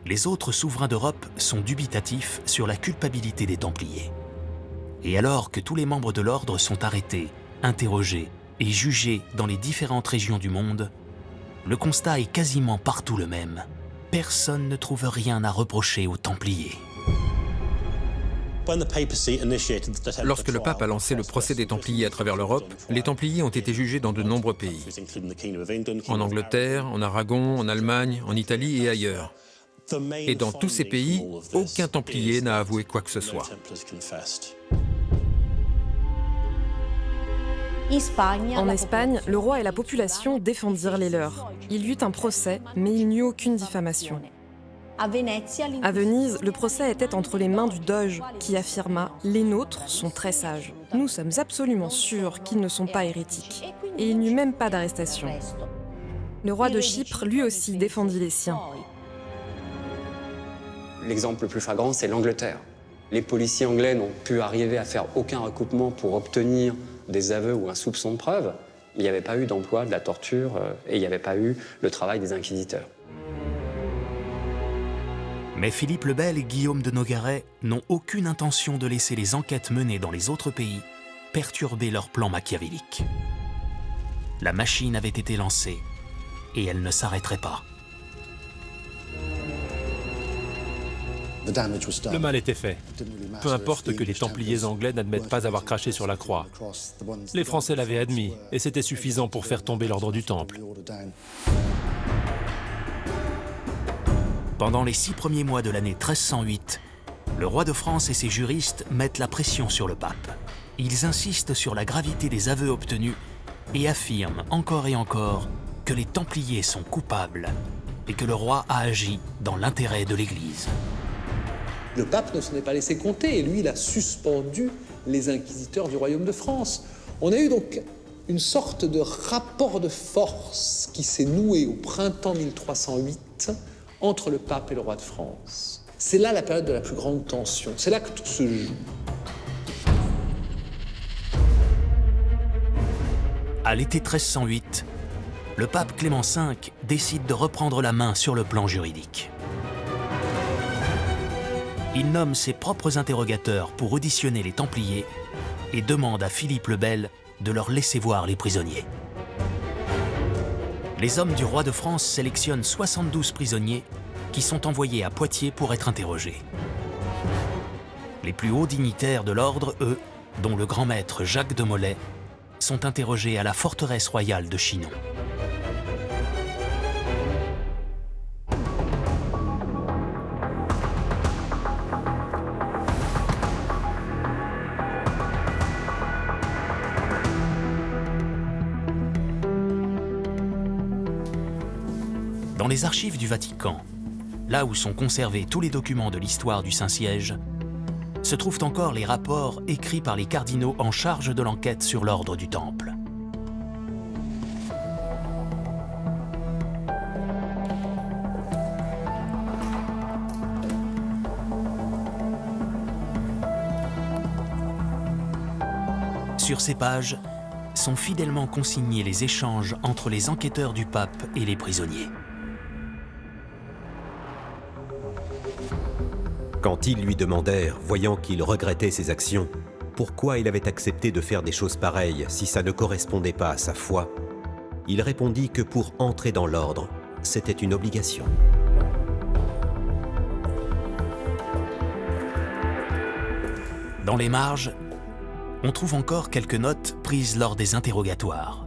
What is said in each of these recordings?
Les autres souverains d'Europe sont dubitatifs sur la culpabilité des Templiers. Et alors que tous les membres de l'ordre sont arrêtés, interrogés et jugés dans les différentes régions du monde, le constat est quasiment partout le même. Personne ne trouve rien à reprocher aux Templiers. Lorsque le pape a lancé le procès des Templiers à travers l'Europe, les Templiers ont été jugés dans de nombreux pays. En Angleterre, en Aragon, en Allemagne, en Italie et ailleurs. Et dans tous ces pays, aucun Templier n'a avoué quoi que ce soit. En Espagne, le roi et la population défendirent les leurs. Il y eut un procès, mais il n'y eut aucune diffamation. À Venise, le procès était entre les mains du doge, qui affirma « Les nôtres sont très sages. Nous sommes absolument sûrs qu'ils ne sont pas hérétiques. » Et il n'y eut même pas d'arrestation. Le roi de Chypre, lui aussi, défendit les siens. L'exemple le plus flagrant, c'est l'Angleterre. Les policiers anglais n'ont pu arriver à faire aucun recoupement pour obtenir des aveux ou un soupçon de preuve. Il n'y avait pas eu d'emploi de la torture et il n'y avait pas eu le travail des inquisiteurs. Mais Philippe le Bel et Guillaume de Nogaret n'ont aucune intention de laisser les enquêtes menées dans les autres pays perturber leur plan machiavélique. La machine avait été lancée et elle ne s'arrêterait pas. Le mal était fait. Peu importe que les Templiers anglais n'admettent pas avoir craché sur la croix. Les Français l'avaient admis, et c'était suffisant pour faire tomber l'ordre du Temple. Pendant les 6 premiers mois de l'année 1308, le roi de France et ses juristes mettent la pression sur le pape. Ils insistent sur la gravité des aveux obtenus et affirment encore et encore que les Templiers sont coupables et que le roi a agi dans l'intérêt de l'Église. Le pape ne s'en est pas laissé compter et lui, il a suspendu les inquisiteurs du royaume de France. On a eu donc une sorte de rapport de force qui s'est noué au printemps 1308 entre le pape et le roi de France. C'est là la période de la plus grande tension, c'est là que tout se joue. À l'été 1308, le pape Clément V décide de reprendre la main sur le plan juridique. Il nomme ses propres interrogateurs pour auditionner les Templiers et demande à Philippe le Bel de leur laisser voir les prisonniers. Les hommes du roi de France sélectionnent 72 prisonniers qui sont envoyés à Poitiers pour être interrogés. Les plus hauts dignitaires de l'ordre, eux, dont le grand maître Jacques de Molay, sont interrogés à la forteresse royale de Chinon. Dans les archives du Vatican, là où sont conservés tous les documents de l'histoire du Saint-Siège, se trouvent encore les rapports écrits par les cardinaux en charge de l'enquête sur l'ordre du Temple. Sur ces pages sont fidèlement consignés les échanges entre les enquêteurs du pape et les prisonniers. Quand ils lui demandèrent, voyant qu'il regrettait ses actions, pourquoi il avait accepté de faire des choses pareilles si ça ne correspondait pas à sa foi, il répondit que pour entrer dans l'ordre, c'était une obligation. Dans les marges, on trouve encore quelques notes prises lors des interrogatoires.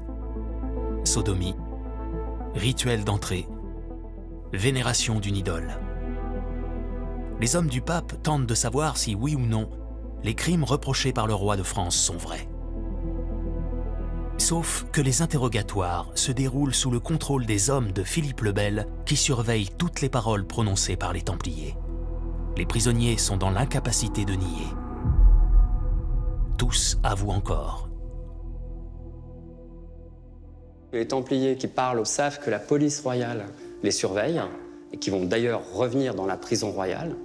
Sodomie, rituel d'entrée, vénération d'une idole. Les hommes du pape tentent de savoir si, oui ou non, les crimes reprochés par le roi de France sont vrais. Sauf que les interrogatoires se déroulent sous le contrôle des hommes de Philippe le Bel qui surveillent toutes les paroles prononcées par les Templiers. Les prisonniers sont dans l'incapacité de nier. Tous avouent encore. Les Templiers qui parlent savent que la police royale les surveille et qui vont d'ailleurs revenir dans la prison royale.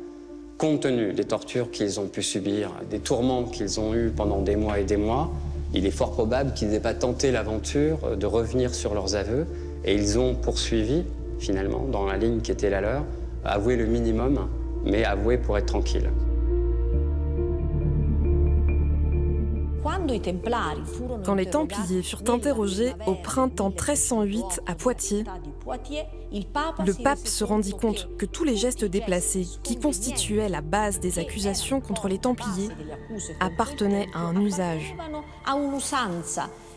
Compte tenu des tortures qu'ils ont pu subir, des tourments qu'ils ont eus pendant des mois et des mois, il est fort probable qu'ils n'aient pas tenté l'aventure de revenir sur leurs aveux et ils ont poursuivi, finalement, dans la ligne qui était la leur, avouer le minimum, mais avouer pour être tranquille. Quand les Templiers furent interrogés au printemps 1308 à Poitiers, le pape se rendit compte que tous les gestes déplacés qui constituaient la base des accusations contre les Templiers appartenaient à un usage.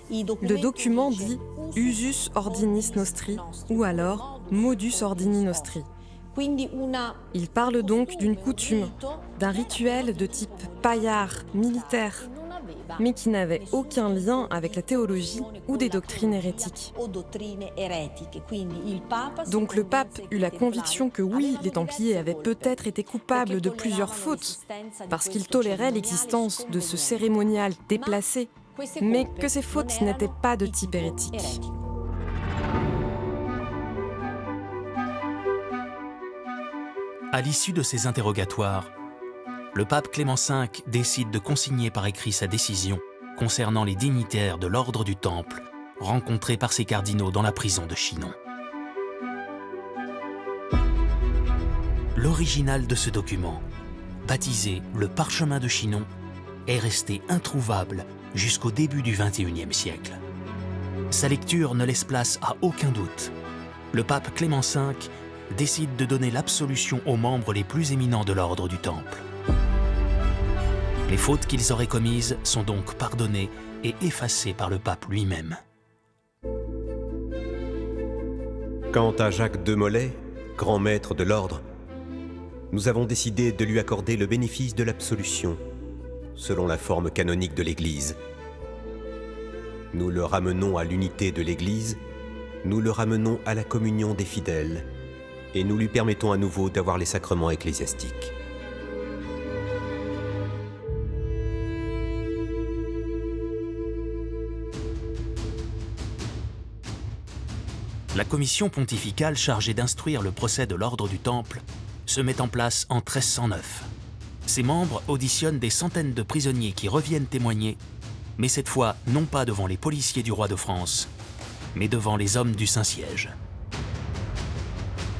Le document dit « usus ordinis nostri » ou alors « modus ordini nostri ». Il parle donc d'une coutume, d'un rituel de type paillard, militaire, mais qui n'avait aucun lien avec la théologie ou des doctrines hérétiques. Donc le pape eut la conviction que oui, les Templiers avaient peut-être été coupables de plusieurs fautes, parce qu'ils toléraient l'existence de ce cérémonial déplacé, mais que ces fautes n'étaient pas de type hérétique. À l'issue de ces interrogatoires, le pape Clément V décide de consigner par écrit sa décision concernant les dignitaires de l'ordre du Temple rencontrés par ses cardinaux dans la prison de Chinon. L'original de ce document, baptisé le Parchemin de Chinon, est resté introuvable jusqu'au début du XXIe siècle. Sa lecture ne laisse place à aucun doute. Le pape Clément V décide de donner l'absolution aux membres les plus éminents de l'ordre du Temple. Les fautes qu'ils auraient commises sont donc pardonnées et effacées par le pape lui-même. Quant à Jacques de Molay, grand maître de l'ordre, nous avons décidé de lui accorder le bénéfice de l'absolution, selon la forme canonique de l'Église. Nous le ramenons à l'unité de l'Église, nous le ramenons à la communion des fidèles, et nous lui permettons à nouveau d'avoir les sacrements ecclésiastiques. La commission pontificale chargée d'instruire le procès de l'ordre du Temple se met en place en 1309. Ses membres auditionnent des centaines de prisonniers qui reviennent témoigner, mais cette fois non pas devant les policiers du roi de France, mais devant les hommes du Saint-Siège.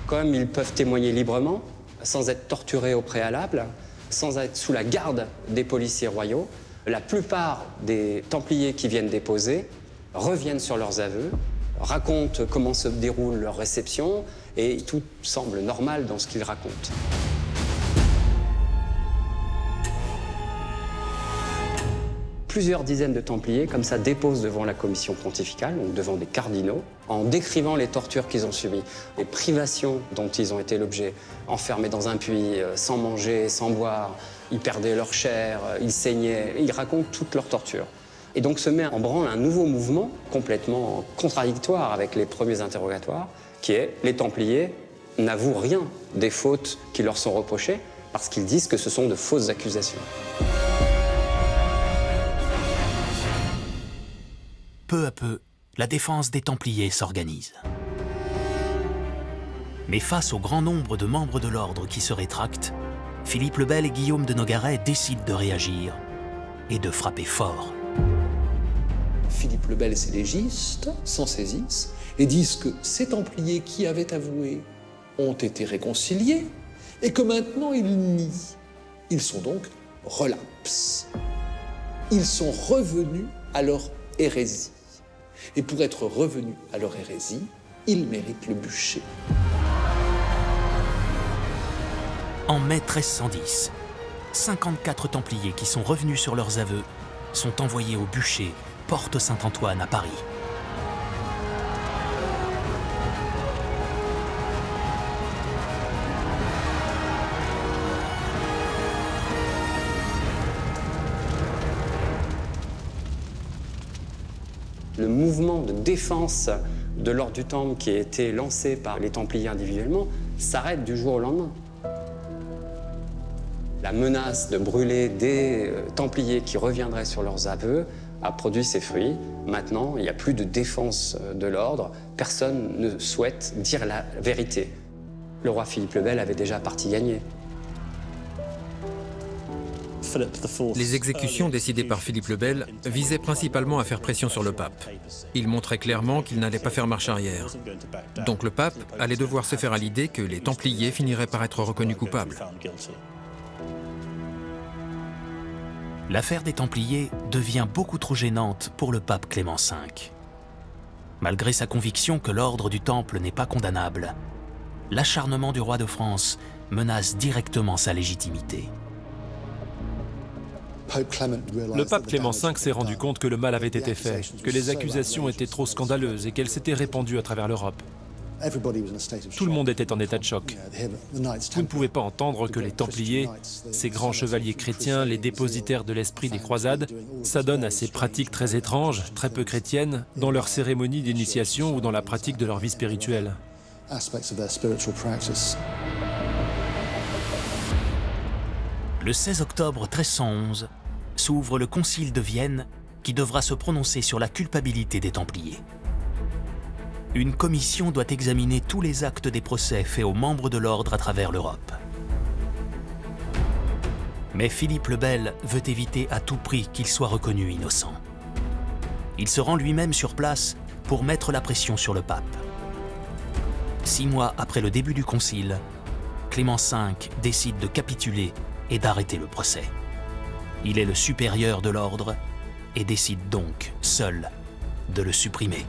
Comme ils peuvent témoigner librement, sans être torturés au préalable, sans être sous la garde des policiers royaux, la plupart des Templiers qui viennent déposer reviennent sur leurs aveux, racontent comment se déroule leur réception, et tout semble normal dans ce qu'ils racontent. Plusieurs dizaines de Templiers, comme ça, déposent devant la commission pontificale, donc devant des cardinaux, en décrivant les tortures qu'ils ont subies, les privations dont ils ont été l'objet, enfermés dans un puits, sans manger, sans boire, ils perdaient leur chair, ils saignaient, ils racontent toutes leurs tortures. Et donc se met en branle un nouveau mouvement complètement contradictoire avec les premiers interrogatoires, qui est les Templiers n'avouent rien des fautes qui leur sont reprochées parce qu'ils disent que ce sont de fausses accusations. Peu à peu, la défense des Templiers s'organise. Mais face au grand nombre de membres de l'ordre qui se rétractent, Philippe le Bel et Guillaume de Nogaret décident de réagir et de frapper fort. Philippe le Bel et ses légistes s'en saisissent et disent que ces Templiers qui avaient avoué ont été réconciliés et que maintenant ils nient. Ils sont donc relapses. Ils sont revenus à leur hérésie. Et pour être revenus à leur hérésie, ils méritent le bûcher. En mai 1310, 54 Templiers qui sont revenus sur leurs aveux sont envoyés au bûcher Porte Saint-Antoine à Paris. Le mouvement de défense de l'ordre du Temple qui a été lancé par les Templiers individuellement s'arrête du jour au lendemain. La menace de brûler des Templiers qui reviendraient sur leurs aveux a produit ses fruits. Maintenant, il n'y a plus de défense de l'ordre. Personne ne souhaite dire la vérité. Le roi Philippe le Bel avait déjà partie gagnée. Les exécutions décidées par Philippe le Bel visaient principalement à faire pression sur le pape. Il montrait clairement qu'il n'allait pas faire marche arrière. Donc le pape allait devoir se faire à l'idée que les Templiers finiraient par être reconnus coupables. L'affaire des Templiers devient beaucoup trop gênante pour le pape Clément V. Malgré sa conviction que l'ordre du Temple n'est pas condamnable, l'acharnement du roi de France menace directement sa légitimité. Le pape Clément V s'est rendu compte que le mal avait été fait, que les accusations étaient trop scandaleuses et qu'elles s'étaient répandues à travers l'Europe. Tout le monde était en état de choc. Vous ne pouvez pas entendre que les Templiers, ces grands chevaliers chrétiens, les dépositaires de l'esprit des croisades, s'adonnent à ces pratiques très étranges, très peu chrétiennes, dans leur cérémonie d'initiation ou dans la pratique de leur vie spirituelle. Le 16 octobre 1311 s'ouvre le Concile de Vienne qui devra se prononcer sur la culpabilité des Templiers. Une commission doit examiner tous les actes des procès faits aux membres de l'ordre à travers l'Europe. Mais Philippe le Bel veut éviter à tout prix qu'il soit reconnu innocent. Il se rend lui-même sur place pour mettre la pression sur le pape. 6 mois après le début du concile, Clément V décide de capituler et d'arrêter le procès. Il est le supérieur de l'ordre et décide donc, seul, de le supprimer.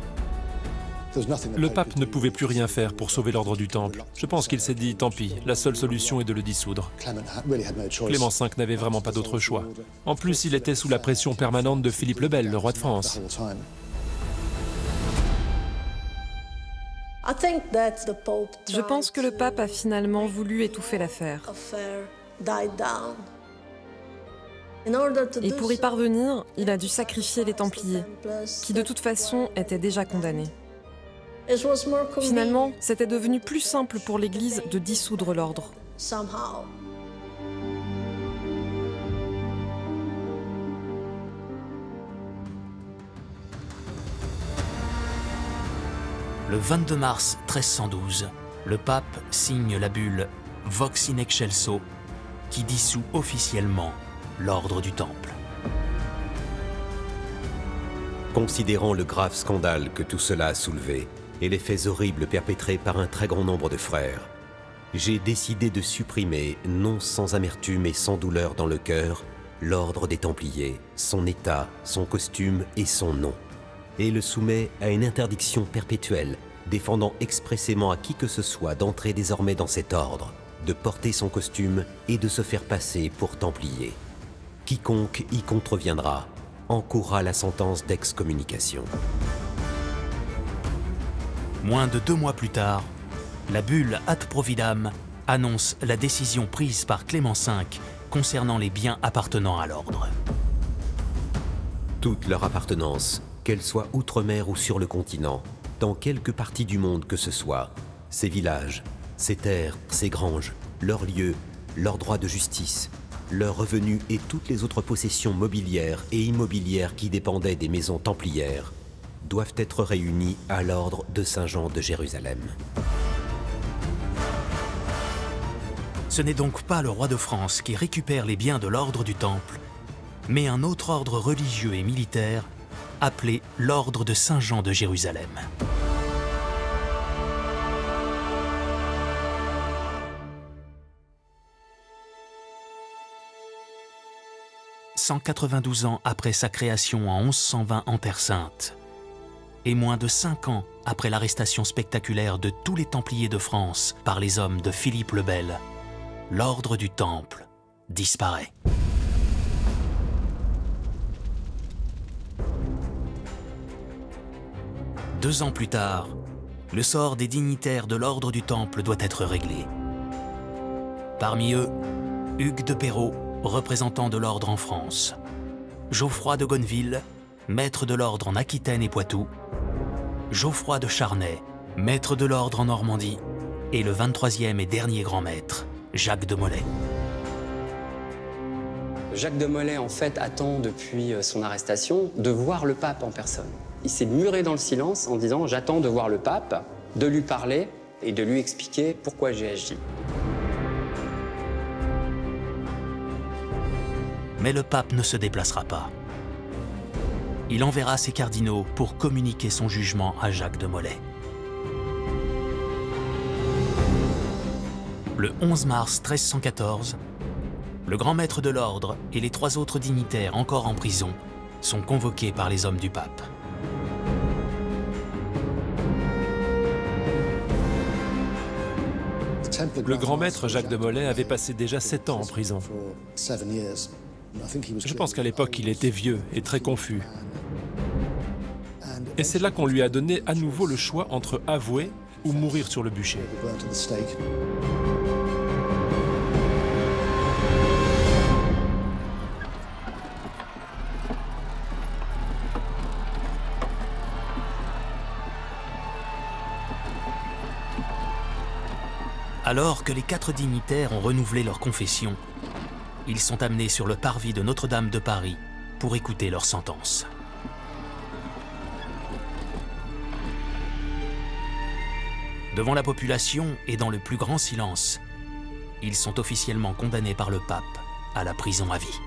Le pape ne pouvait plus rien faire pour sauver l'ordre du Temple. Je pense qu'il s'est dit, tant pis, la seule solution est de le dissoudre. Clément V n'avait vraiment pas d'autre choix. En plus, il était sous la pression permanente de Philippe le Bel, le roi de France. Je pense que le pape a finalement voulu étouffer l'affaire. Et pour y parvenir, il a dû sacrifier les Templiers, qui de toute façon étaient déjà condamnés. Finalement, c'était devenu plus simple pour l'Église de dissoudre l'ordre. Le 22 mars 1312, le pape signe la bulle Vox in Excelso qui dissout officiellement l'ordre du Temple. Considérant le grave scandale que tout cela a soulevé et les faits horribles perpétrés par un très grand nombre de frères, j'ai décidé de supprimer, non sans amertume et sans douleur dans le cœur, l'ordre des Templiers, son état, son costume et son nom, et le soumets à une interdiction perpétuelle, défendant expressément à qui que ce soit d'entrer désormais dans cet ordre, de porter son costume et de se faire passer pour Templier. Quiconque y contreviendra encourra la sentence d'excommunication. Moins de 2 mois plus tard, la bulle Ad Providam annonce la décision prise par Clément V concernant les biens appartenant à l'ordre. Toute leur appartenance, qu'elle soit outre-mer ou sur le continent, dans quelque partie du monde que ce soit, ces villages, ces terres, ces granges, leurs lieux, leurs droits de justice, leurs revenus et toutes les autres possessions mobilières et immobilières qui dépendaient des maisons templières, doivent être réunis à l'ordre de Saint-Jean de Jérusalem. Ce n'est donc pas le roi de France qui récupère les biens de l'ordre du Temple, mais un autre ordre religieux et militaire appelé l'ordre de Saint-Jean de Jérusalem. « 192 ans après sa création en 1120 en Terre Sainte, et moins de 5 ans après l'arrestation spectaculaire de tous les Templiers de France par les hommes de Philippe le Bel, l'ordre du Temple disparaît. Deux ans plus tard, le sort des dignitaires de l'ordre du Temple doit être réglé. Parmi eux, Hugues de Perrot, représentant de l'ordre en France, Geoffroy de Gonneville, maître de l'ordre en Aquitaine et Poitou, Geoffroy de Charnay, maître de l'ordre en Normandie, et le 23e et dernier grand maître, Jacques de Molay. Jacques de Molay, en fait, attend depuis son arrestation de voir le pape en personne. Il s'est muré dans le silence en disant « J'attends de voir le pape, de lui parler et de lui expliquer pourquoi j'ai agi ». Mais le pape ne se déplacera pas. Il enverra ses cardinaux pour communiquer son jugement à Jacques de Molay. Le 11 mars 1314, le grand maître de l'ordre et les 3 autres dignitaires encore en prison sont convoqués par les hommes du pape. Le grand maître Jacques de Molay avait passé déjà 7 ans en prison. Je pense qu'à l'époque, il était vieux et très confus. Et c'est là qu'on lui a donné à nouveau le choix entre avouer ou mourir sur le bûcher. Alors que les 4 dignitaires ont renouvelé leur confession, ils sont amenés sur le parvis de Notre-Dame de Paris pour écouter leur sentence. Devant la population et dans le plus grand silence, ils sont officiellement condamnés par le pape à la prison à vie.